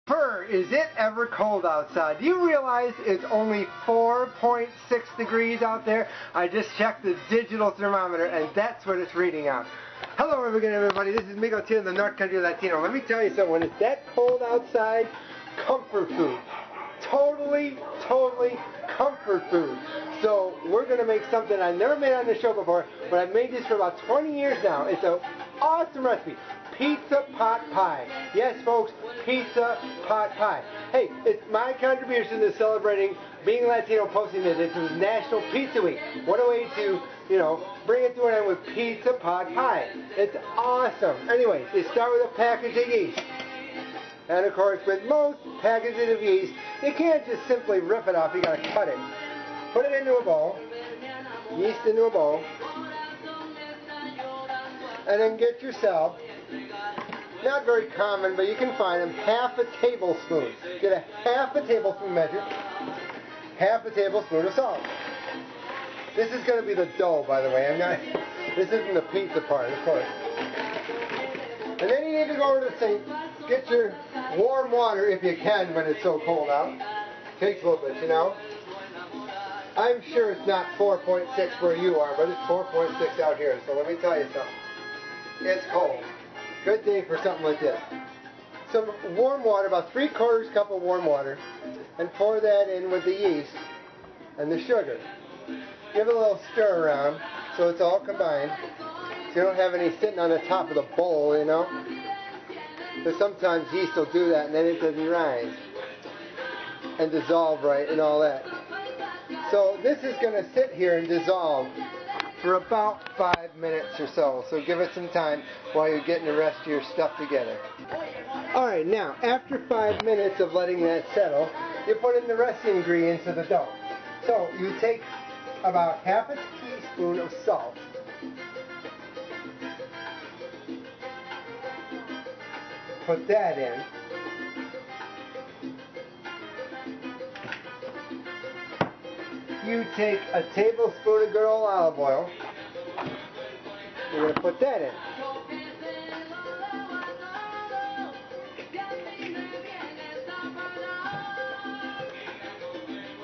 Brr, is it ever cold outside? Do you realize it's only 4.6 degrees out there? I just checked the digital thermometer and that's what it's reading out. Hello again everybody, this is Migueltio in the North Country Latino. Let me tell you something, when it's that cold outside, comfort food. Totally comfort food. So we're going to make something I never made on the show before, but I've made this for about 20 years now. It's an awesome recipe. Pizza pot pie. Yes, folks, pizza pot pie. Hey, it's my contribution to celebrating being Latino, posting this. This is National Pizza Week. What a way to, bring it to an end with pizza pot pie. It's awesome. Anyways, you start with a package of yeast. And of course, with most packages of yeast, you can't just simply rip it off. You got to cut it. Put it into a bowl. Yeast into a bowl. And then get yourself, not very common, but you can find them, half a tablespoon. Get a half a tablespoon measure, half a tablespoon of salt. This is going to be the dough, by the way. This isn't the pizza part, of course. And then you need to go over to the sink, get your warm water if you can when it's so cold out. Takes a little bit, I'm sure it's not 4.6 where you are, but it's 4.6 out here. So let me tell you something. It's cold. Good day for something like this. Some warm water, about 3/4 cup of warm water, and pour that in with the yeast and the sugar. Give it a little stir around so it's all combined, so you don't have any sitting on the top of the bowl, Because sometimes yeast will do that and then it doesn't rise and dissolve right and all that. So this is going to sit here and dissolve for about 5 minutes or so. So give it some time while you're getting the rest of your stuff together. Alright, now after 5 minutes of letting that settle, you put in the rest of the ingredients of the dough. So you take about half a teaspoon of salt. Put that in. You take a tablespoon of good old olive oil. You're going to put that in.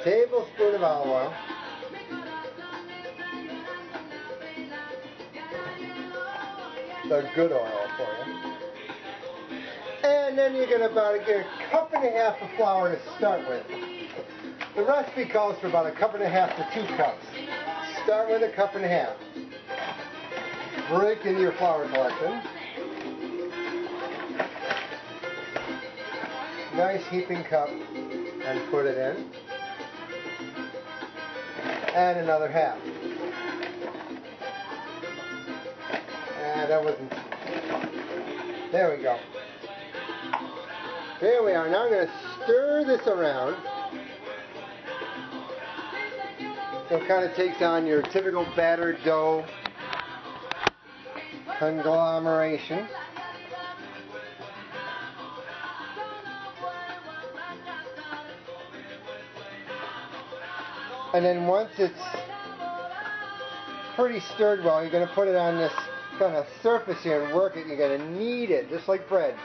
Tablespoon of olive oil. The good oil for you. And then you're going to get a cup and a half of flour to start with. The recipe calls for about a cup and a half to 2 cups. Start with a cup and a half. Break into your flour collection. Nice heaping cup and put it in. And another half. And that wasn't... There we go. There we are. Now I'm going to stir this around. So it kind of takes on your typical battered dough conglomeration. And then once it's pretty stirred well, you're going to put it on this kind of surface here and work it. You're going to knead it just like bread.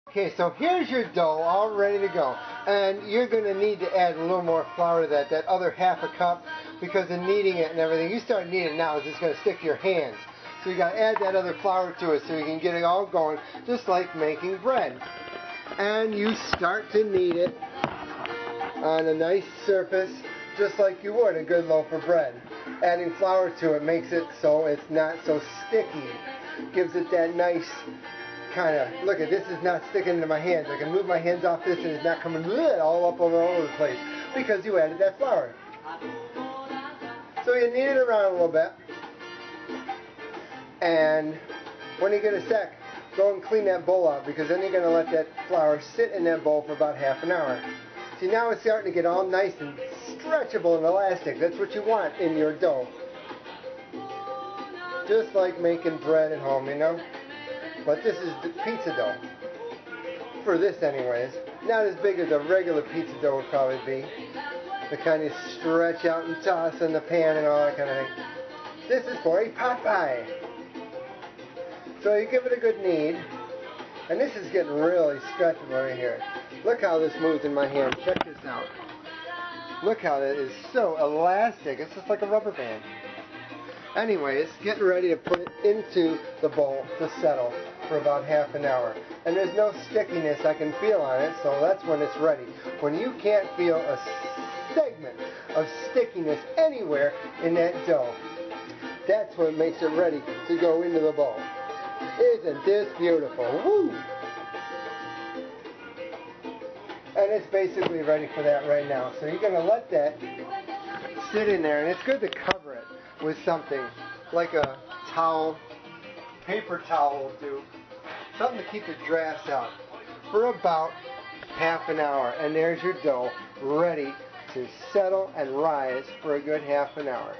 Okay, so here's your dough all ready to go. And you're going to need to add a little more flour to that other half a cup, because in kneading it and everything, you start kneading it now, it's just going to stick to your hands. So you got to add that other flour to it so you can get it all going, just like making bread. And you start to knead it on a nice surface, just like you would a good loaf of bread. Adding flour to it makes it so it's not so sticky. Gives it that nice kind of, look at this, is not sticking into my hands. I can move my hands off this and it's not coming all up all over the place because you added that flour. So you knead it around a little bit, and when you get a sec, go and clean that bowl out, because then you're going to let that flour sit in that bowl for about half an hour. See, now it's starting to get all nice and stretchable and elastic. That's what you want in your dough. Just like making bread at home, But this is the pizza dough. For this anyways. Not as big as a regular pizza dough would probably be. The kind you stretch out and toss in the pan and all that kind of thing. This is for a pot pie. So you give it a good knead. And this is getting really stretchable right here. Look how this moves in my hand. Check this out. Look how it is so elastic. It's just like a rubber band. Anyways, getting ready to put it into the bowl to settle for about half an hour. And there's no stickiness I can feel on it, so that's when it's ready. When you can't feel a segment of stickiness anywhere in that dough, that's what makes it ready to go into the bowl. Isn't this beautiful? Woo! And it's basically ready for that right now. So you're going to let that sit in there, and it's good to cover it with something like a towel, paper towel will do, something to keep the drafts out for about half an hour. And there's your dough ready to settle and rise for a good half an hour.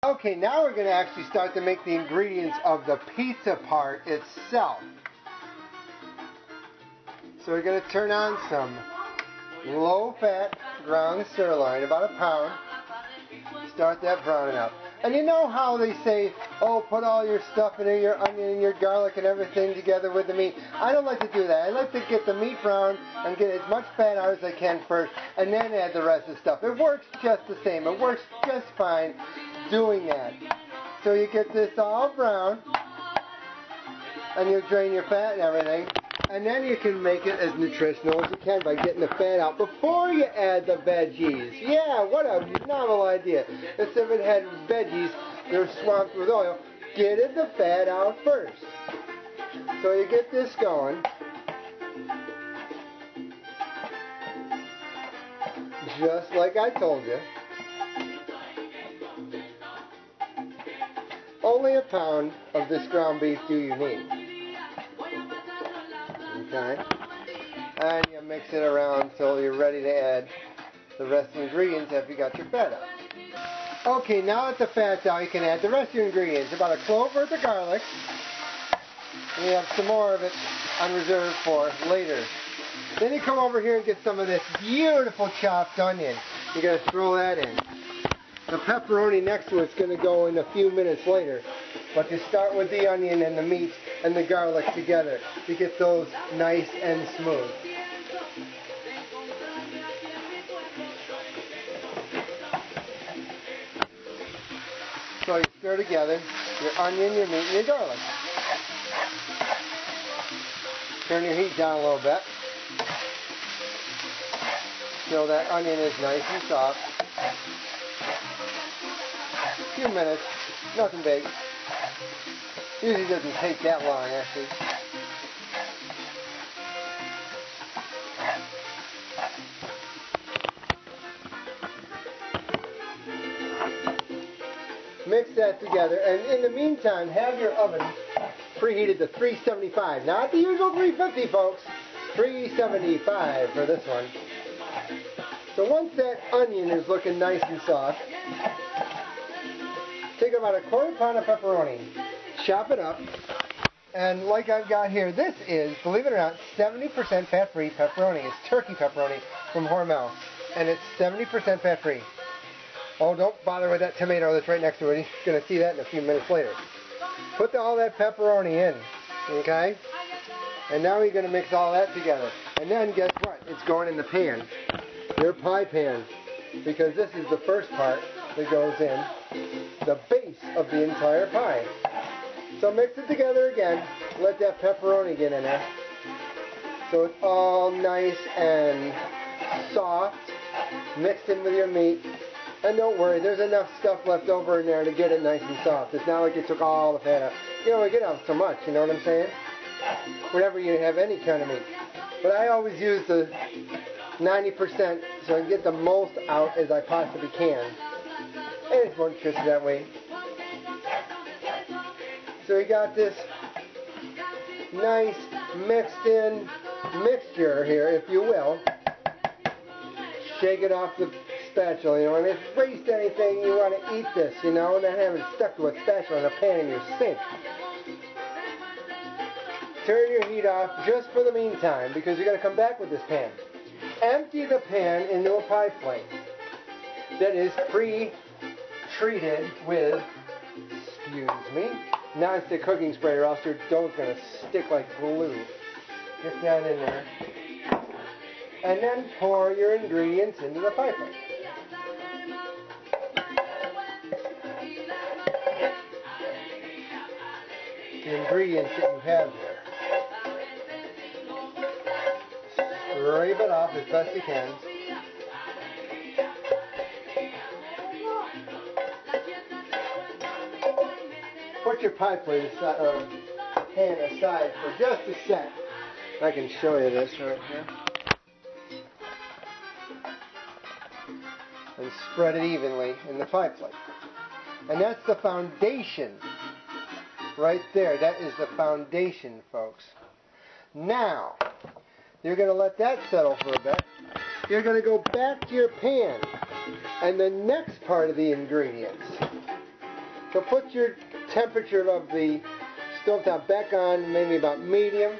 Okay, now we're going to actually start to make the ingredients of the pizza part itself. So we're going to turn on some low-fat ground sirloin, about a pound. Start that browning up. And you know how they say, oh, put all your stuff in there, your onion and your garlic and everything together with the meat. I don't like to do that. I like to get the meat brown and get as much fat out as I can first, and then add the rest of the stuff. It works just the same. It works just fine doing that. So you get this all brown, and you drain your fat and everything. And then you can make it as nutritional as you can by getting the fat out before you add the veggies. Yeah, what a novel idea. Instead of it had veggies, they're swamped with oil. Get the fat out first. So you get this going. Just like I told you. Only a pound of this ground beef do you need. Okay, and you mix it around until you're ready to add the rest of the ingredients after you got your fat out. Okay, now that the fat's out, you can add the rest of your ingredients. About a clove worth of garlic. And you have some more of it on reserve for later. Then you come over here and get some of this beautiful chopped onion. You're going to throw that in. The pepperoni next to it's going to go in a few minutes later. But you start with the onion and the meat and the garlic together to get those nice and smooth. So you stir together your onion, your meat, and your garlic. Turn your heat down a little bit so that onion is nice and soft. A few minutes, nothing big. Usually doesn't take that long, actually. Mix that together, and in the meantime, have your oven preheated to 375. Not the usual 350, folks. 375 for this one. So once that onion is looking nice and soft, take about a quarter pound of pepperoni. Chop it up, and like I've got here, this is, believe it or not, 70% fat-free pepperoni. It's turkey pepperoni from Hormel, and it's 70% fat-free. Oh, don't bother with that tomato that's right next to it. You're going to see that in a few minutes later. Put all that pepperoni in, okay? And now you're going to mix all that together. And then guess what? It's going in the pan, your pie pan, because this is the first part that goes in, the base of the entire pie. So mix it together again. Let that pepperoni get in there. So it's all nice and soft, mixed in with your meat. And don't worry, there's enough stuff left over in there to get it nice and soft. It's not like you took all the fat out. You don't get out so much, you know what I'm saying? Whenever you have any kind of meat. But I always use the 90% so I can get the most out as I possibly can. And it's more nutritious that way. So we got this nice mixed in mixture here, if you will. Shake it off the spatula, you know, and if you waste anything, you want to eat this, you know, not have it stuck to a spatula in a pan in your sink. Turn your heat off just for the meantime, because you're going to come back with this pan. Empty the pan into a pie plate that is pre-treated with, excuse me, non-stick cooking spray, or else your dough's going to stick like glue. Get that in there. And then pour your ingredients into the pipeline. The ingredients that you have there. Scrape it off as best you can. Put your pipeline pan aside for just a sec. I can show you this right here. And spread it evenly in the pipeline. And that's the foundation. Right there. That is the foundation, folks. Now, you're going to let that settle for a bit. You're going to go back to your pan. And the next part of the ingredients. So put your temperature of the stovetop back on, maybe about medium.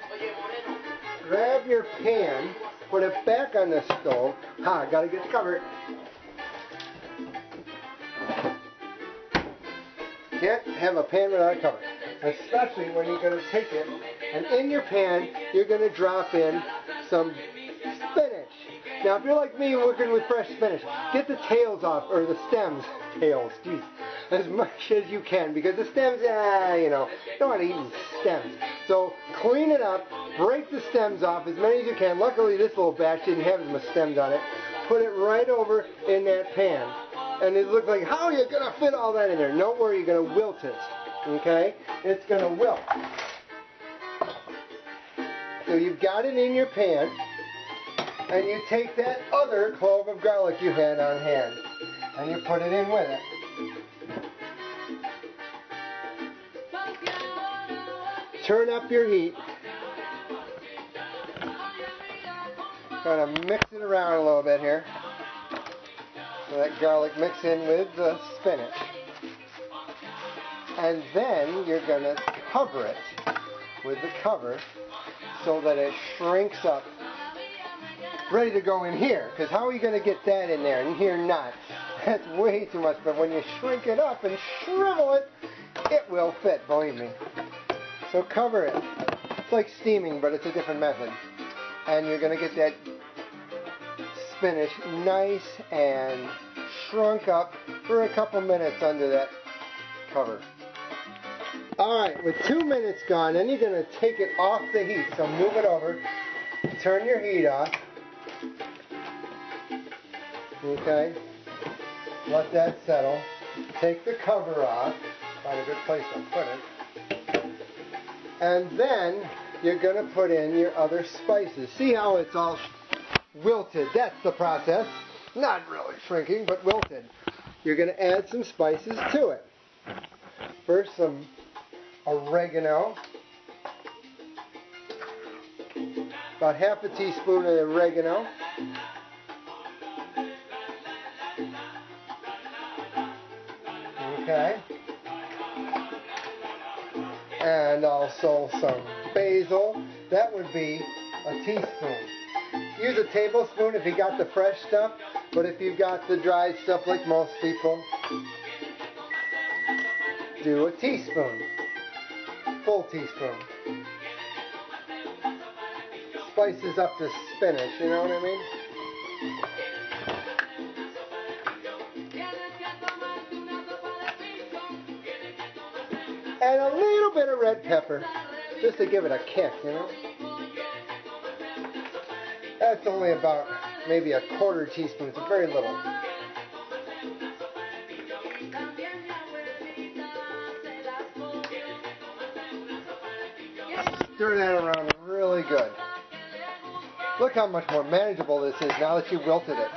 Grab your pan, put it back on the stove. Gotta get the cover. Can't have a pan without a cover. Especially when you're going to take it, and in your pan, you're going to drop in some spinach. Now, if you're like me working with fresh spinach, get the tails off, or the stems, jeez, as much as you can, because the stems, you don't want to eat stems. So clean it up, break the stems off as many as you can. Luckily, this little batch didn't have as much stems on it. Put it right over in that pan. And it looks like, how are you going to fit all that in there? Don't worry, you're going to wilt it. Okay? It's going to wilt. So you've got it in your pan, and you take that other clove of garlic you had on hand, and you put it in with it. Turn up your heat. Kind of mix it around a little bit here. So that garlic mix in with the spinach. And then you're going to cover it with the cover so that it shrinks up. Ready to go in here. Because how are you going to get that in there and here not? That's way too much. But when you shrink it up and shrivel it, it will fit, believe me. So cover it. It's like steaming, but it's a different method. And you're going to get that spinach nice and shrunk up for a couple minutes under that cover. Alright, with 2 minutes gone, then you're going to take it off the heat. So move it over. Turn your heat off. Okay. Let that settle. Take the cover off. Find a good place to put it. And then you're going to put in your other spices. See how it's all wilted? That's the process. Not really shrinking, but wilted. You're going to add some spices to it. First, some oregano. About half a teaspoon of oregano. Okay. And also some basil. That would be a teaspoon. Use a tablespoon if you got the fresh stuff, but if you've got the dried stuff like most people, do a teaspoon. Full teaspoon. Spices up the spinach, you know what I mean? And a little bit of red pepper, just to give it a kick, you know? That's only about maybe a quarter teaspoon, it's very little. Stir that around really good. Look how much more manageable this is now that you wilted it.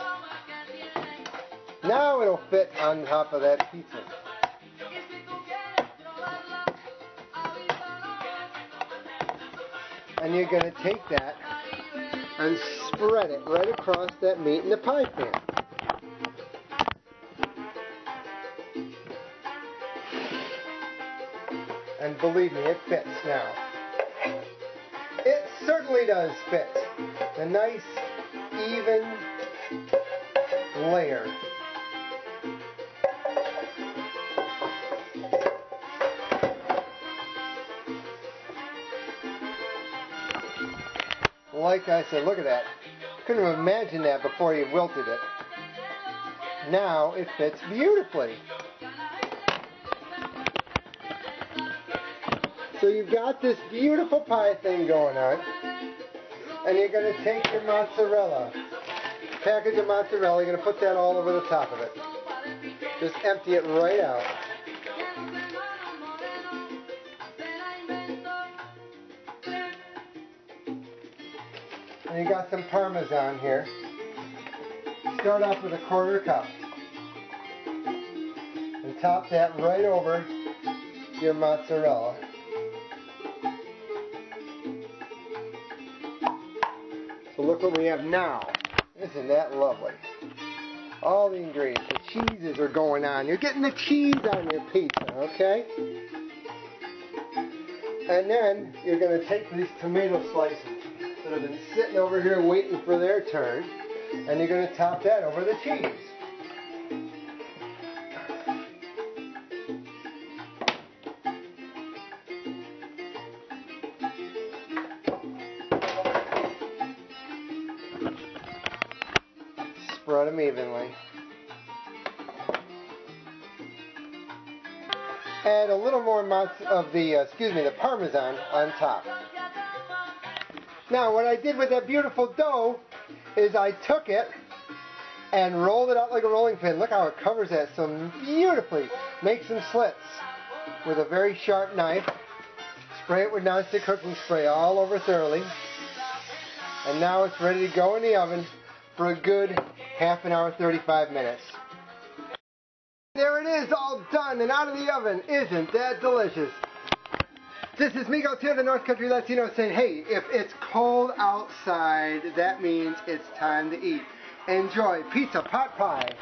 Now it'll fit on top of that pizza. And you're going to take that and spread it right across that meat in the pie pan. And believe me, it fits now. It certainly does fit. A nice, even layer. like I said, look at that. Couldn't have imagined that before you wilted it. Now it fits beautifully. So you've got this beautiful pie thing going on, and you're going to take your mozzarella, package of mozzarella, you're going to put that all over the top of it. Just empty it right out. And you got some Parmesan here. Start off with a 1/4 cup. And top that right over your mozzarella. So look what we have now. Isn't that lovely? All the ingredients, the cheeses are going on. You're getting the cheese on your pizza, okay? And then you're going to take these tomato slices that have been sitting over here waiting for their turn, and you're going to top that over the cheese. Spread them evenly. Add a little more of the Parmesan on top. Now what I did with that beautiful dough is I took it and rolled it out like a rolling pin. Look how it covers that so beautifully. Make some slits with a very sharp knife. Spray it with nonstick cooking spray all over thoroughly. And now it's ready to go in the oven for a good half an hour, 35 minutes. There it is, all done and out of the oven. Isn't that delicious? This is Migueltio, the North Country Latino, saying, hey, if it's cold outside, that means it's time to eat. Enjoy pizza pot pie.